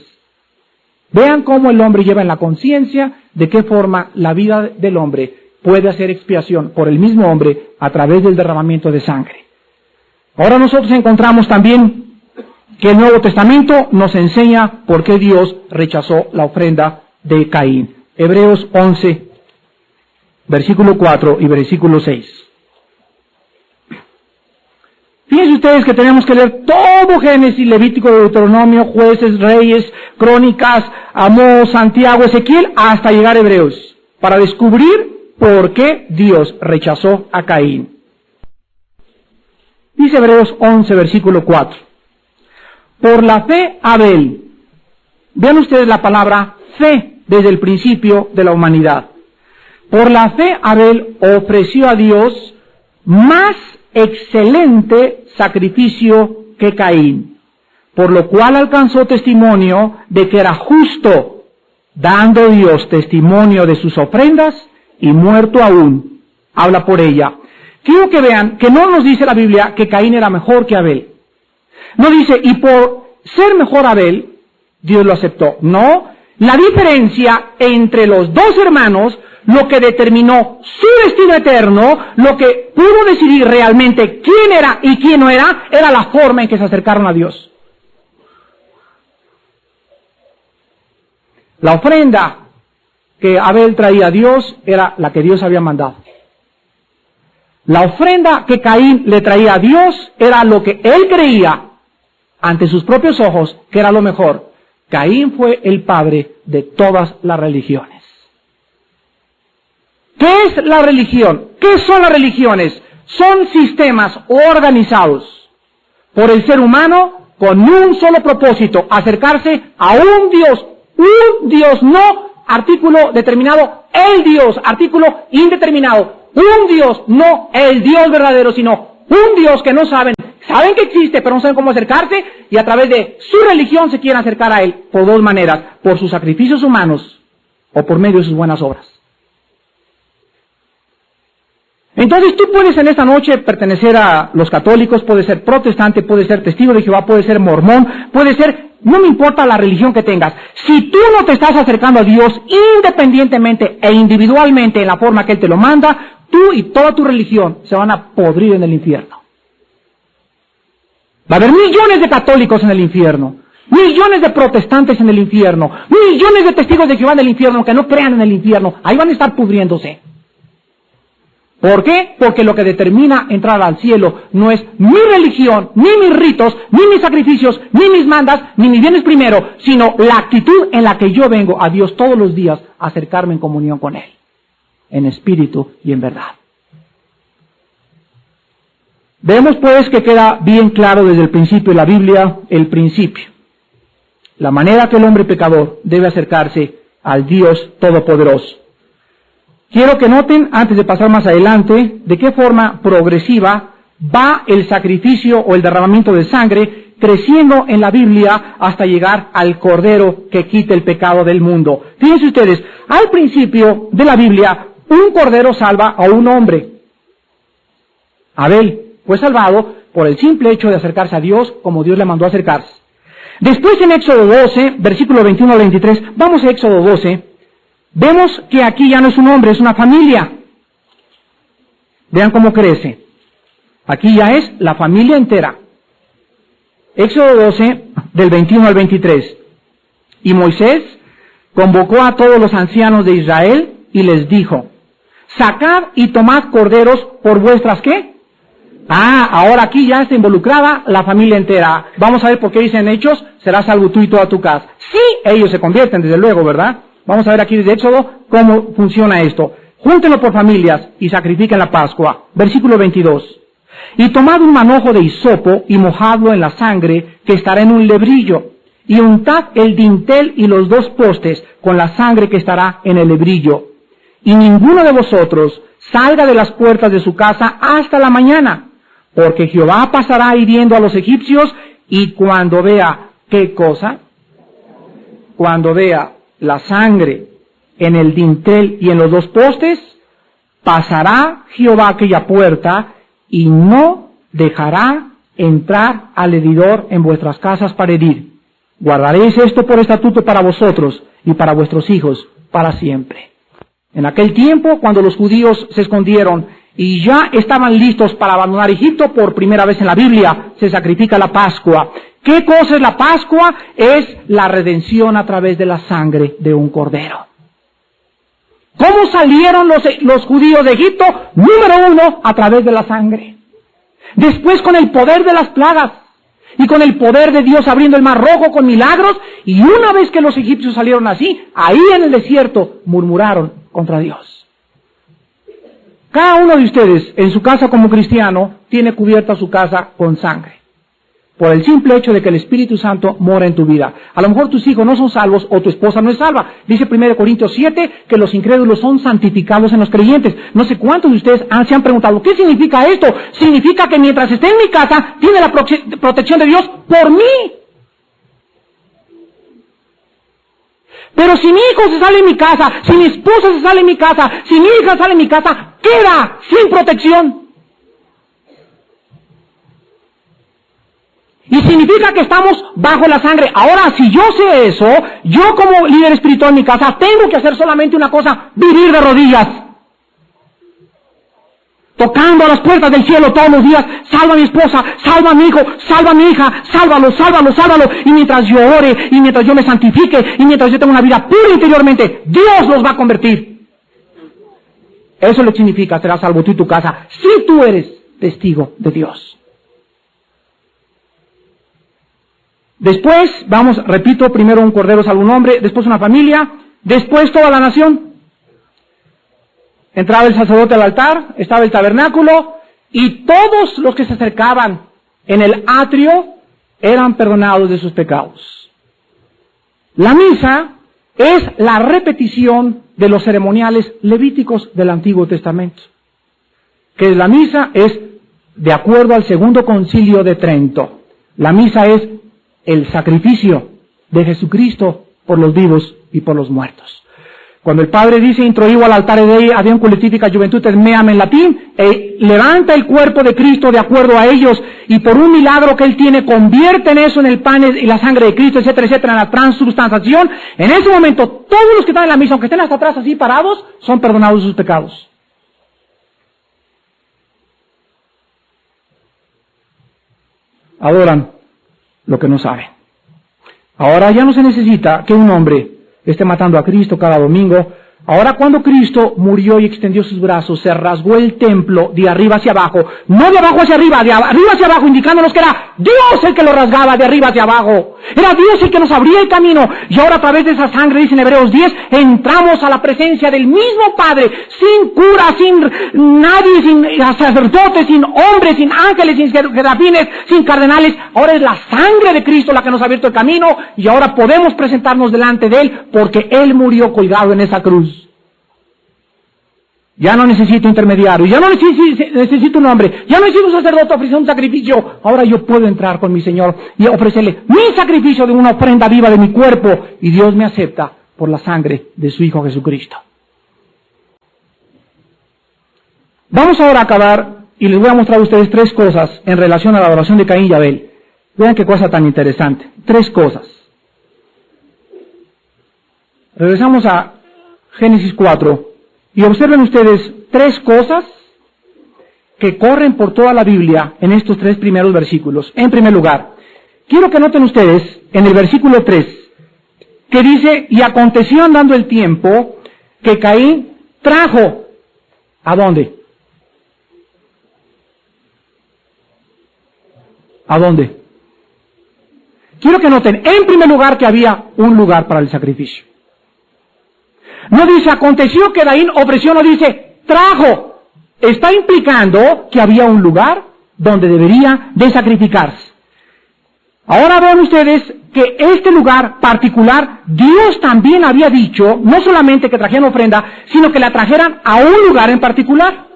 Vean cómo el hombre lleva en la conciencia de qué forma la vida del hombre puede hacer expiación por el mismo hombre a través del derramamiento de sangre. Ahora nosotros encontramos también que el Nuevo Testamento nos enseña por qué Dios rechazó la ofrenda de Caín. Hebreos 11, versículo 4 y versículo 6. Fíjense ustedes que tenemos que leer todo Génesis, Levítico, Deuteronomio, Jueces, Reyes, Crónicas, Amós, Santiago, Ezequiel, hasta llegar a Hebreos, para descubrir por qué Dios rechazó a Caín. Dice Hebreos 11, versículo 4. Por la fe Abel. Vean ustedes la palabra fe desde el principio de la humanidad. Por la fe Abel ofreció a Dios más excelente sacrificio que Caín, por lo cual alcanzó testimonio de que era justo, dando Dios testimonio de sus ofrendas, y muerto aún, habla por ella. Quiero que vean que no nos dice la Biblia que Caín era mejor que Abel. No dice, y por ser mejor Abel, Dios lo aceptó. No, la diferencia entre los dos hermanos, lo que determinó su destino eterno, lo que pudo decidir realmente quién era y quién no era la forma en que se acercaron a Dios. La ofrenda que Abel traía a Dios era la que Dios había mandado. La ofrenda que Caín le traía a Dios era lo que él creía ante sus propios ojos que era lo mejor. Caín fue el padre de todas las religiones. ¿Qué es la religión? ¿Qué son las religiones? Son sistemas organizados por el ser humano con un solo propósito, acercarse a un Dios no, artículo determinado, el Dios, artículo indeterminado, un Dios, no el Dios verdadero, sino un Dios que no saben que existe, pero no saben cómo acercarse, y a través de su religión se quieren acercar a Él por dos maneras, por sus sacrificios humanos o por medio de sus buenas obras. Entonces tú puedes en esta noche pertenecer a los católicos, puedes ser protestante, puedes ser testigo de Jehová, puedes ser mormón, puedes ser, no me importa la religión que tengas. Si tú no te estás acercando a Dios independientemente e individualmente en la forma que Él te lo manda, tú y toda tu religión se van a podrir en el infierno. Va a haber millones de católicos en el infierno, millones de protestantes en el infierno, millones de testigos de Jehová en el infierno que no crean en el infierno, ahí van a estar pudriéndose. ¿Por qué? Porque lo que determina entrar al cielo no es mi religión, ni mis ritos, ni mis sacrificios, ni mis mandas, ni mis bienes primero, sino la actitud en la que yo vengo a Dios todos los días a acercarme en comunión con Él, en espíritu y en verdad. Vemos pues que queda bien claro desde el principio de la Biblia, el principio, la manera que el hombre pecador debe acercarse al Dios Todopoderoso. Quiero que noten, antes de pasar más adelante, de qué forma progresiva va el sacrificio o el derramamiento de sangre creciendo en la Biblia hasta llegar al Cordero que quita el pecado del mundo. Fíjense ustedes, al principio de la Biblia, un Cordero salva a un hombre. Abel fue salvado por el simple hecho de acercarse a Dios como Dios le mandó a acercarse. Después en Éxodo 12, versículo 21 al 23, vamos a Éxodo 12, vemos que aquí ya no es un hombre, es una familia. Vean cómo crece. Aquí ya es la familia entera. Éxodo 12, del 21 al 23. Y Moisés convocó a todos los ancianos de Israel y les dijo, sacad y tomad corderos por vuestras, ¿qué? Ahora aquí ya está involucrada la familia entera. Vamos a ver por qué dicen Hechos, serás salvo tú y toda tu casa. Sí, ellos se convierten, desde luego, ¿verdad? Vamos a ver aquí desde Éxodo cómo funciona esto. Júntenlo por familias y sacrifiquen la Pascua. Versículo 22. Y tomad un manojo de hisopo y mojadlo en la sangre que estará en un lebrillo. Y untad el dintel y los dos postes con la sangre que estará en el lebrillo. Y ninguno de vosotros salga de las puertas de su casa hasta la mañana. Porque Jehová pasará hiriendo a los egipcios y cuando vea, ¿qué cosa? Cuando vea la sangre en el dintel y en los dos postes, pasará Jehová aquella puerta y no dejará entrar al heridor en vuestras casas para herir. Guardaréis esto por estatuto para vosotros y para vuestros hijos para siempre. En aquel tiempo, cuando los judíos se escondieron y ya estaban listos para abandonar Egipto, por primera vez en la Biblia se sacrifica la Pascua. ¿Qué cosa es la Pascua? Es la redención a través de la sangre de un cordero. ¿Cómo salieron los judíos de Egipto? Número uno, a través de la sangre. Después con el poder de las plagas y con el poder de Dios abriendo el mar rojo con milagros. Y una vez que los egipcios salieron así, ahí en el desierto murmuraron contra Dios. Cada uno de ustedes en su casa como cristiano tiene cubierta su casa con sangre. Por el simple hecho de que el Espíritu Santo mora en tu vida. A lo mejor tus hijos no son salvos o tu esposa no es salva. Dice 1 Corintios 7 que los incrédulos son santificados en los creyentes. No sé cuántos de ustedes se han preguntado, ¿qué significa esto? Significa que mientras esté en mi casa, tiene la protección de Dios por mí. Pero si mi hijo se sale de mi casa, si mi esposa se sale de mi casa, si mi hija sale de mi casa, queda sin protección. Y significa que estamos bajo la sangre. Ahora, si yo sé eso, yo como líder espiritual en mi casa, tengo que hacer solamente una cosa, vivir de rodillas. Tocando a las puertas del cielo todos los días, salva a mi esposa, salva a mi hijo, salva a mi hija, sálvalo, sálvalo, sálvalo. Y mientras yo ore, y mientras yo me santifique, y mientras yo tenga una vida pura interiormente, Dios los va a convertir. Eso le significa, serás salvo tú y tu casa, si tú eres testigo de Dios. Después, repito, primero un cordero salvo un hombre, después una familia, después toda la nación. Entraba el sacerdote al altar, estaba el tabernáculo, y todos los que se acercaban en el atrio eran perdonados de sus pecados. La misa es la repetición de los ceremoniales levíticos del Antiguo Testamento. Que la misa es de acuerdo al Segundo Concilio de Trento. La misa es el sacrificio de Jesucristo por los vivos y por los muertos. Cuando el Padre dice, introigo al altar de Deum cultifica juventutes meam en latín, levanta el cuerpo de Cristo de acuerdo a ellos, y por un milagro que Él tiene, convierte en eso en el pan y la sangre de Cristo, etcétera, etcétera, en la transubstanciación. En ese momento, todos los que están en la misa, aunque estén hasta atrás así parados, son perdonados de sus pecados. Adoran lo que no saben. Ahora ya no se necesita que un hombre esté matando a Cristo cada domingo. Ahora cuando Cristo murió y extendió sus brazos, se rasgó el templo de arriba hacia abajo, no de abajo hacia arriba, de arriba hacia abajo, indicándonos que era Dios el que lo rasgaba de arriba hacia abajo. Era Dios el que nos abría el camino. Y ahora a través de esa sangre, dice en Hebreos 10, entramos a la presencia del mismo Padre, sin cura, sin nadie, sin sacerdotes, sin hombres, sin ángeles, sin serafines, sin cardenales. Ahora es la sangre de Cristo la que nos ha abierto el camino, y ahora podemos presentarnos delante de Él, porque Él murió colgado en esa cruz. Ya no necesito intermediario, ya no necesito un hombre, ya no necesito un sacerdote ofrecer un sacrificio. Ahora yo puedo entrar con mi Señor y ofrecerle mi sacrificio de una ofrenda viva de mi cuerpo, y Dios me acepta por la sangre de su Hijo Jesucristo. Vamos ahora a acabar y les voy a mostrar a ustedes tres cosas en relación a la adoración de Caín y Abel. Vean qué cosa tan interesante. Tres cosas. Regresamos a Génesis 4. Y observen ustedes tres cosas que corren por toda la Biblia en estos tres primeros versículos. En primer lugar, quiero que noten ustedes en el versículo 3, que dice, y aconteció andando el tiempo que Caín trajo, ¿a dónde? ¿A dónde? Quiero que noten, en primer lugar, que había un lugar para el sacrificio. No dice, aconteció que Caín ofreció, no dice, trajo. Está implicando que había un lugar donde debería de sacrificarse. Ahora vean ustedes que este lugar particular, Dios también había dicho, no solamente que trajeran ofrenda, sino que la trajeran a un lugar en particular.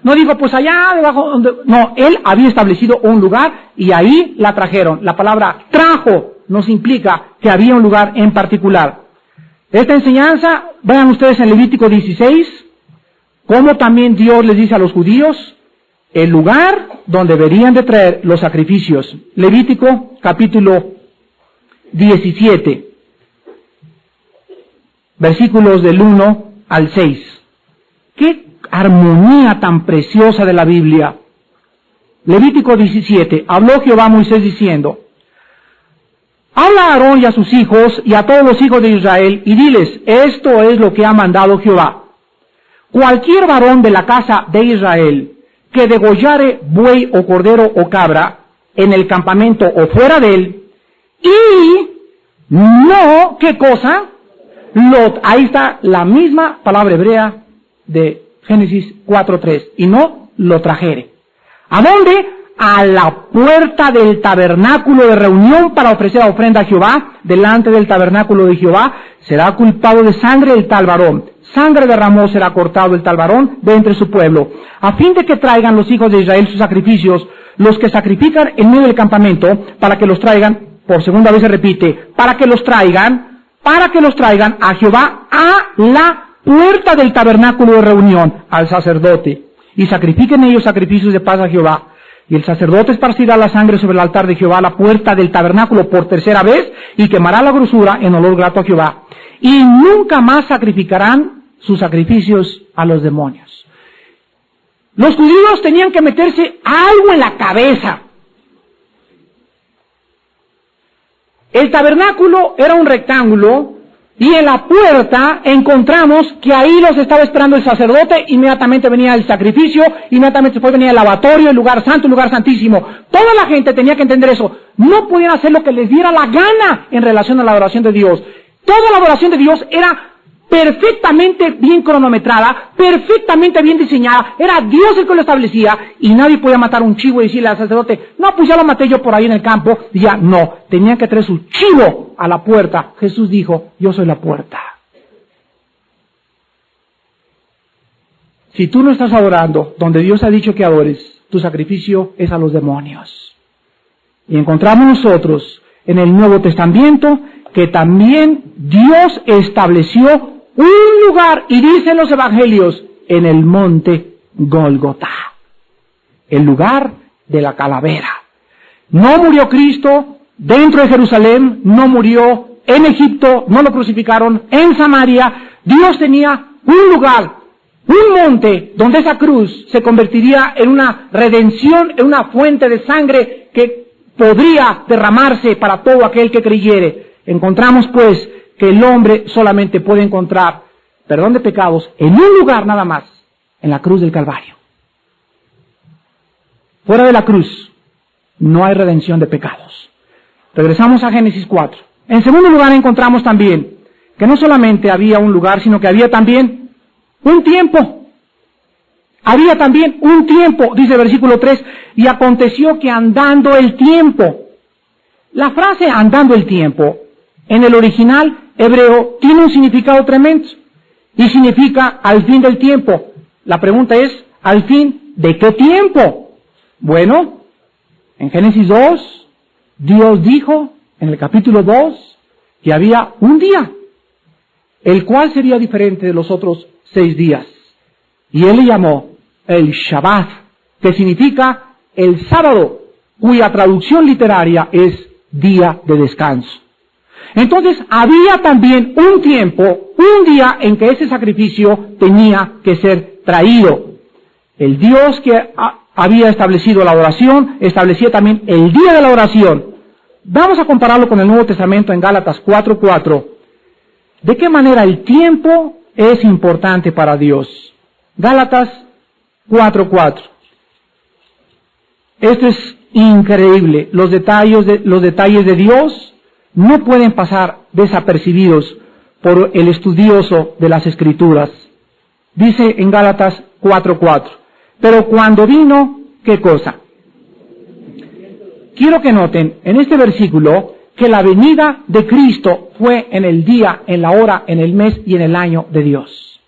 No digo, pues allá debajo, donde... No, Él había establecido un lugar y ahí la trajeron. La palabra trajo nos implica que había un lugar en particular. Esta enseñanza, vean ustedes en Levítico 16, cómo también Dios les dice a los judíos el lugar donde deberían de traer los sacrificios. Levítico capítulo 17, versículos del 1 al 6. ¡Qué armonía tan preciosa de la Biblia! Levítico 17. Habló Jehová a Moisés diciendo: habla a Aarón y a sus hijos y a todos los hijos de Israel y diles, esto es lo que ha mandado Jehová. Cualquier varón de la casa de Israel que degollare buey o cordero o cabra en el campamento o fuera de él, y no, ¿qué cosa? Ahí está la misma palabra hebrea de Génesis 4:3, y no lo trajere. ¿A dónde? A la puerta del tabernáculo de reunión para ofrecer ofrenda a Jehová, delante del tabernáculo de Jehová, será culpado de sangre el tal varón. Sangre derramó, será cortado el tal varón de entre su pueblo, a fin de que traigan los hijos de Israel sus sacrificios, los que sacrifican en medio del campamento, para que los traigan, por segunda vez se repite, para que los traigan a Jehová a la puerta del tabernáculo de reunión, al sacerdote, y sacrifiquen ellos sacrificios de paz a Jehová. Y el sacerdote esparcirá la sangre sobre el altar de Jehová a la puerta del tabernáculo por tercera vez, y quemará la grosura en olor grato a Jehová. Y nunca más sacrificarán sus sacrificios a los demonios. Los judíos tenían que meterse algo en la cabeza. El tabernáculo era un rectángulo, y en la puerta encontramos que ahí los estaba esperando el sacerdote, inmediatamente venía el sacrificio, inmediatamente después venía el lavatorio, el lugar santo, el lugar santísimo. Toda la gente tenía que entender eso. No podían hacer lo que les diera la gana en relación a la adoración de Dios. Toda la adoración de Dios era perfectamente bien cronometrada, perfectamente bien diseñada. Era Dios el que lo establecía, y nadie podía matar un chivo y decirle al sacerdote, no, pues ya lo maté yo por ahí en el campo. Y ya, no, tenían que traer su chivo a la puerta. Jesús dijo, yo soy la puerta. Si tú no estás adorando donde Dios ha dicho que adores, tu sacrificio es a los demonios. Y encontramos nosotros en el Nuevo Testamento que también Dios estableció un lugar, y dicen los evangelios, en el monte Gólgota, el lugar de la calavera. No murió Cristo dentro de Jerusalén, no murió en Egipto, no lo crucificaron en Samaria. Dios tenía un lugar, un monte, donde esa cruz se convertiría en una redención, en una fuente de sangre que podría derramarse para todo aquel que creyere. Encontramos pues que el hombre solamente puede encontrar perdón de pecados en un lugar nada más, en la cruz del Calvario. Fuera de la cruz no hay redención de pecados. Regresamos a Génesis 4. En segundo lugar encontramos también que no solamente había un lugar, sino que había también un tiempo. Había también un tiempo, dice el versículo 3, y aconteció que andando el tiempo. La frase andando el tiempo, en el original hebreo, tiene un significado tremendo, y significa al fin del tiempo. La pregunta es, ¿al fin de qué tiempo? Bueno, en Génesis 2, Dios dijo, en el capítulo 2, que había un día, el cual sería diferente de los otros 6 días. Y Él le llamó el Shabbat, que significa el sábado, cuya traducción literaria es día de descanso. Entonces había también un tiempo, un día en que ese sacrificio tenía que ser traído. El Dios que había establecido la oración, establecía también el día de la oración. Vamos a compararlo con el Nuevo Testamento en Gálatas 4:4. ¿De qué manera el tiempo es importante para Dios? Gálatas 4:4. Esto es increíble. Los detalles de Dios no pueden pasar desapercibidos por el estudioso de las Escrituras. Dice en Gálatas 4:4. Pero cuando vino, ¿qué cosa? Quiero que noten en este versículo que la venida de Cristo fue en el día, en la hora, en el mes y en el año de Dios.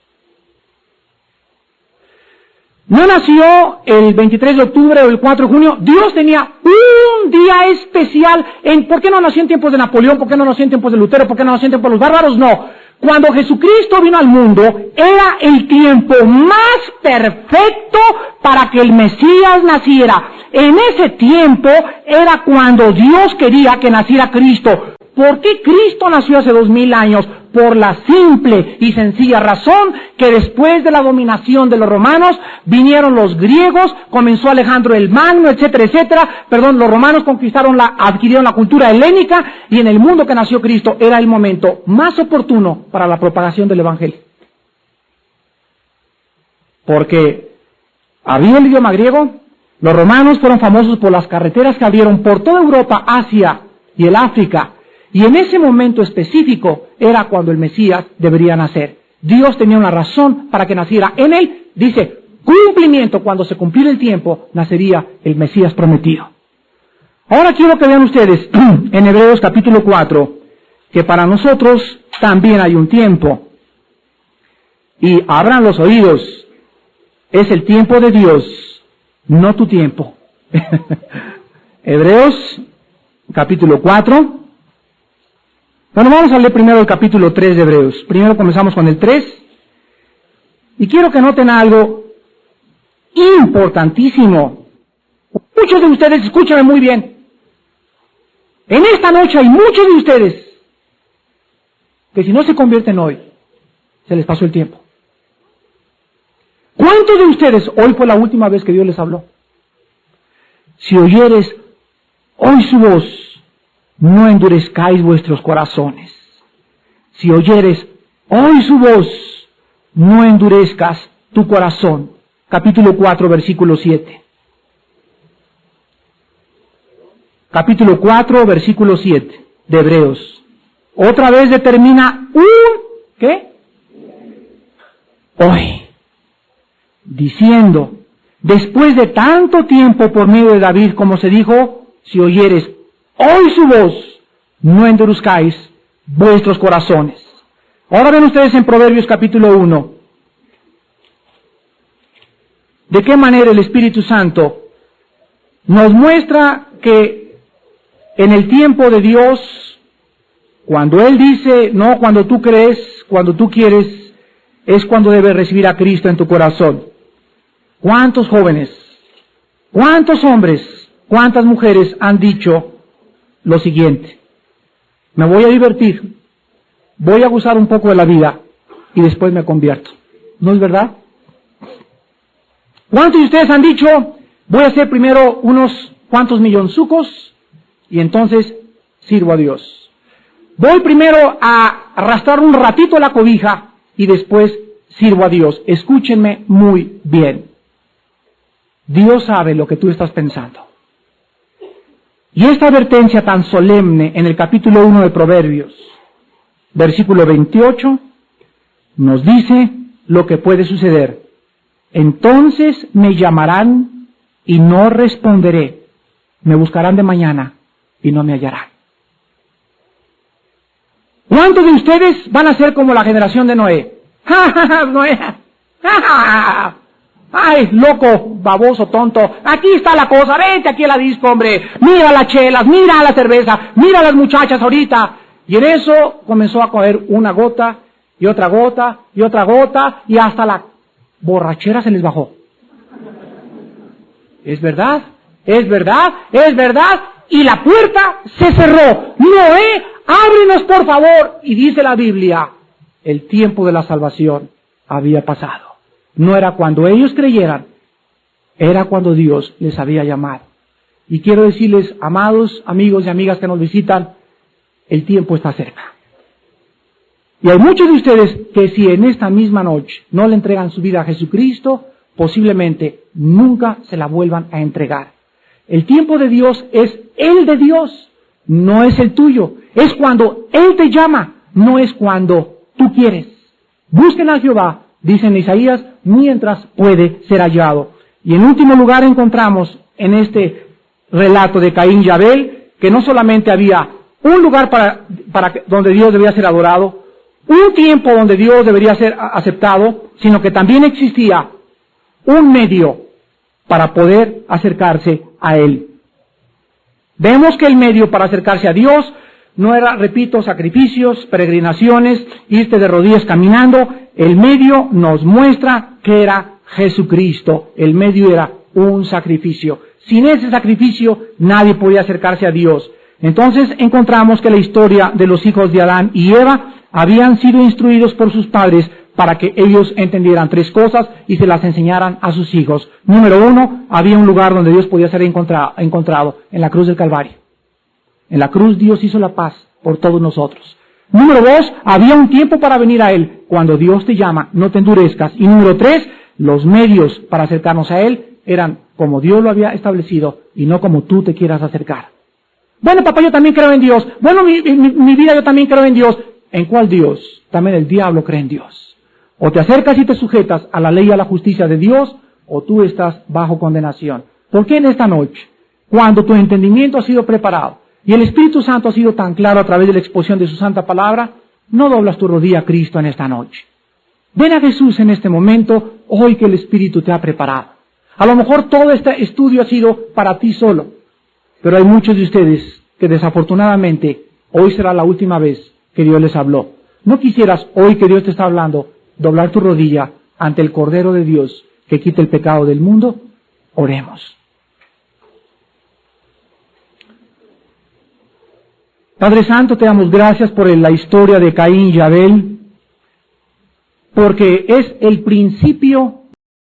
No nació el 23 de octubre o el 4 de junio. Dios tenía un día especial. ¿Por qué no nació en tiempos de Napoleón? ¿Por qué no nació en tiempos de Lutero? ¿Por qué no nació en tiempos de los bárbaros? No. Cuando Jesucristo vino al mundo, era el tiempo más perfecto para que el Mesías naciera. En ese tiempo era cuando Dios quería que naciera Cristo. ¿Por qué Cristo nació hace 2000 años? por la simple y sencilla razón que después de la dominación de los romanos vinieron los griegos, comenzó Alejandro el Magno, etcétera, etcétera. Los romanos adquirieron la cultura helénica, y en el mundo que nació Cristo era el momento más oportuno para la propagación del Evangelio. Porque había el idioma griego, los romanos fueron famosos por las carreteras que abrieron por toda Europa, Asia y el África, y en ese momento específico era cuando el Mesías debería nacer. Dios tenía una razón para que naciera. En él, dice, cumplimiento, cuando se cumpliera el tiempo, nacería el Mesías prometido. Ahora quiero que vean ustedes en Hebreos capítulo 4, que para nosotros también hay un tiempo. Y abran los oídos. Es el tiempo de Dios, no tu tiempo. Hebreos, capítulo 4. Bueno, vamos a leer primero el capítulo 3 de Hebreos. Primero comenzamos con el 3. Y quiero que noten algo importantísimo. Muchos de ustedes, escúchenme muy bien. En esta noche hay muchos de ustedes que si no se convierten hoy, se les pasó el tiempo. ¿Cuántos de ustedes hoy fue la última vez que Dios les habló? Si oyeres hoy su voz, no endurezcáis vuestros corazones. Si oyeres hoy su voz, no endurezcas tu corazón. Capítulo 4, versículo 7. Capítulo 4, versículo 7 de Hebreos. Otra vez determina ¿qué? Hoy. Diciendo, después de tanto tiempo por medio de David, como se dijo, si oyeres hoy su voz, no endurezcáis vuestros corazones. Ahora ven ustedes en Proverbios capítulo 1, de qué manera el Espíritu Santo nos muestra que en el tiempo de Dios, cuando Él dice, no cuando tú crees, cuando tú quieres, es cuando debes recibir a Cristo en tu corazón. ¿Cuántos jóvenes, cuántos hombres, cuántas mujeres han dicho lo siguiente? Me voy a divertir, voy a gozar un poco de la vida y después me convierto. ¿No es verdad? ¿Cuántos de ustedes han dicho, voy a hacer primero unos cuantos millonzucos y entonces sirvo a Dios? Voy primero a arrastrar un ratito la cobija y después sirvo a Dios. Escúchenme muy bien. Dios sabe lo que tú estás pensando. Y esta advertencia tan solemne en el capítulo 1 de Proverbios, versículo 28, nos dice lo que puede suceder. Entonces me llamarán y no responderé. Me buscarán de mañana y no me hallarán. ¿Cuántos de ustedes van a ser como la generación de Noé? ¡Ja, ja, ja, Noé! ¡Ja, ja, ja! ¡Ay, loco, baboso, tonto! Aquí está la cosa, vente aquí a la disco, hombre. Mira las chelas, mira la cerveza, mira las muchachas ahorita. Y en eso comenzó a coger una gota, y otra gota, y otra gota, y hasta la borrachera se les bajó. ¿Es verdad? ¿Es verdad? ¿Es verdad? Y la puerta se cerró. Noé, ábrenos por favor. Y dice la Biblia, el tiempo de la salvación había pasado. No era cuando ellos creyeran, era cuando Dios les había llamado. Y quiero decirles, amados amigos y amigas que nos visitan, el tiempo está cerca. Y hay muchos de ustedes que si en esta misma noche no le entregan su vida a Jesucristo, posiblemente nunca se la vuelvan a entregar. El tiempo de Dios es el de Dios, no es el tuyo. Es cuando Él te llama, no es cuando tú quieres. Busquen a Jehová, dice en Isaías, mientras puede ser hallado. Y en último lugar encontramos en este relato de Caín y Abel que no solamente había un lugar donde Dios debía ser adorado, un tiempo donde Dios debería ser aceptado, sino que también existía un medio para poder acercarse a Él. Vemos que el medio para acercarse a Dios no era, repito, sacrificios, peregrinaciones, irte de rodillas caminando. El medio nos muestra que era Jesucristo. El medio era un sacrificio. Sin ese sacrificio nadie podía acercarse a Dios. Entonces encontramos que la historia de los hijos de Adán y Eva habían sido instruidos por sus padres para que ellos entendieran 3 cosas y se las enseñaran a sus hijos. Número 1, había un lugar donde Dios podía ser encontrado, en la cruz del Calvario. En la cruz Dios hizo la paz por todos nosotros. Número 2, había un tiempo para venir a Él. Cuando Dios te llama, no te endurezcas. Y número 3, los medios para acercarnos a Él eran como Dios lo había establecido y no como tú te quieras acercar. Bueno, papá, yo también creo en Dios. Bueno, mi vida, yo también creo en Dios. ¿En cuál Dios? También el diablo cree en Dios. O te acercas y te sujetas a la ley y a la justicia de Dios, o tú estás bajo condenación. ¿Por qué en esta noche, cuando tu entendimiento ha sido preparado y el Espíritu Santo ha sido tan claro a través de la exposición de su santa palabra, no doblas tu rodilla a Cristo en esta noche? Ven a Jesús en este momento, hoy que el Espíritu te ha preparado. A lo mejor todo este estudio ha sido para ti solo, pero hay muchos de ustedes que desafortunadamente hoy será la última vez que Dios les habló. ¿No quisieras hoy que Dios te está hablando doblar tu rodilla ante el Cordero de Dios que quita el pecado del mundo? Oremos. Padre Santo, te damos gracias por la historia de Caín y Abel, porque es el principio